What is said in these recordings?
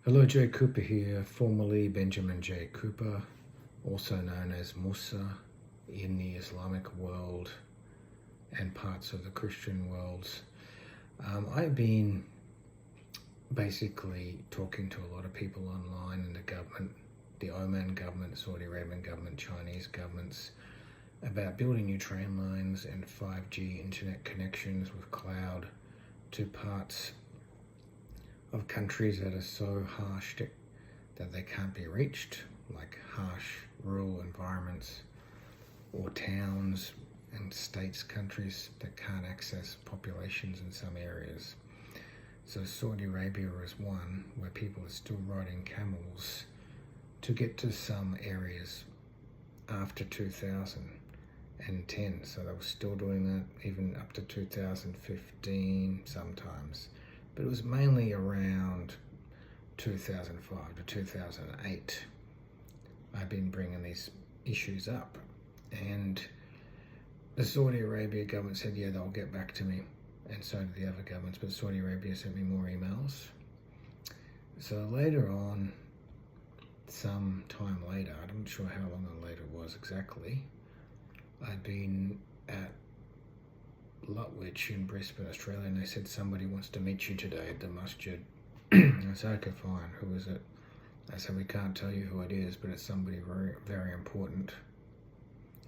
Hello, J. Cooper here, formerly Benjamin J. Cooper, also known as Musa in the Islamic world and parts of the Christian worlds. I've been basically talking to a lot of people online in the government, the Oman government, Saudi Arabian government, Chinese governments, about building new train lines and 5G internet connections with cloud to parts of countries that are so harsh that they can't be reached, like harsh rural environments or towns and states, countries that can't access populations in some areas. So Saudi Arabia is one where people are still riding camels to get to some areas after 2010. So they were still doing that even up to 2015 sometimes. But it was mainly around 2005 to 2008. I've been bringing these issues up, and the Saudi Arabia government said, yeah, they'll get back to me, and so did the other governments, but Saudi Arabia sent me more emails. So later on, some time later, I'm not sure how long later it was exactly, I'd been at Lutwyche in Brisbane, Australia, and they said somebody wants to meet you today at the Musjid. I said, okay, fine, who is it? I said, we can't tell you who it is, but it's somebody very, very important,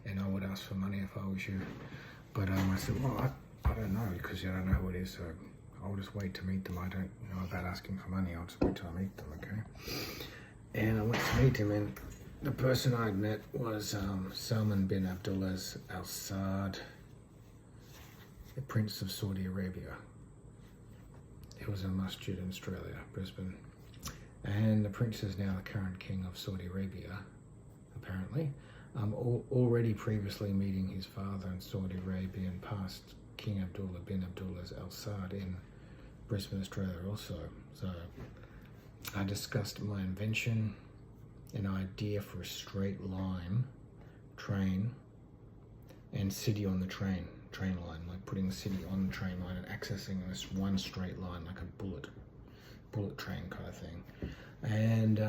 and I would ask for money if I was you. But I said, well, I don't know, because you don't know who it is, so I'll just wait to meet them. I don't know about asking for money, I'll just wait till I meet them, okay? And I went to meet him, and the person I'd met was Salman bin Abdulaziz Al Saud, the Prince of Saudi Arabia. It was a masjid in Australia, Brisbane. And the Prince is now the current King of Saudi Arabia, apparently. Already previously meeting his father in Saudi Arabia and past King Abdullah bin Abdulaziz Al Saud in Brisbane, Australia also. So I discussed my invention, an idea for a straight line train and city on the train line, like putting the city on the train line and accessing this one straight line like a bullet train kind of thing. And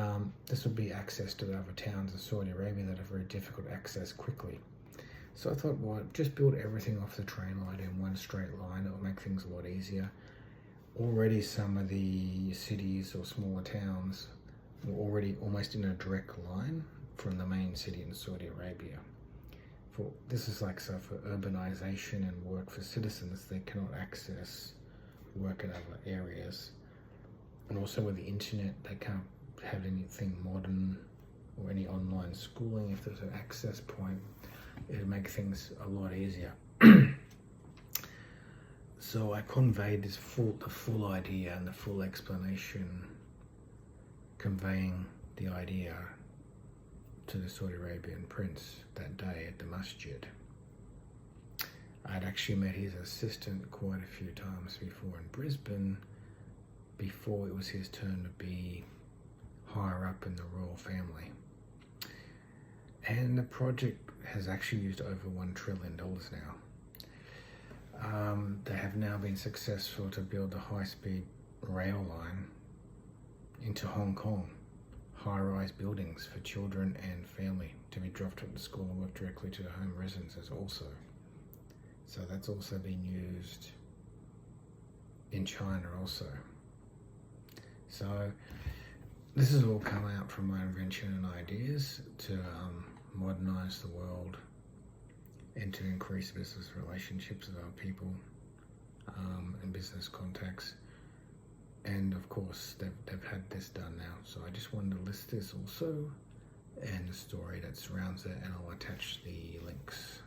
this would be access to the other towns in Saudi Arabia that are very difficult to access quickly. So I thought, well, just build everything off the train line in one straight line. It will make things a lot easier. Already some of the cities or smaller towns were already almost in a direct line from the main city in Saudi Arabia. This is like so for urbanisation and work for citizens, they cannot access work in other areas. And also with the internet, they can't have anything modern or any online schooling. If there's an access point, it'd make things a lot easier. So I conveyed the full idea and the full explanation, conveying the idea to the Saudi Arabian prince that day at the masjid. I'd actually met his assistant quite a few times before in Brisbane, before it was his turn to be higher up in the royal family. And the project has actually used over $1 trillion now. They have now been successful to build a high-speed rail line into Hong Kong, high-rise buildings for children and family to be dropped at the school and work directly to the home residences also. So that's also been used in China also. So this has all come out from my invention and ideas to modernise the world and to increase business relationships with our people and business contacts. And of course, they've had this done now. So I just wanted to list this also and the story that surrounds it, and I'll attach the links.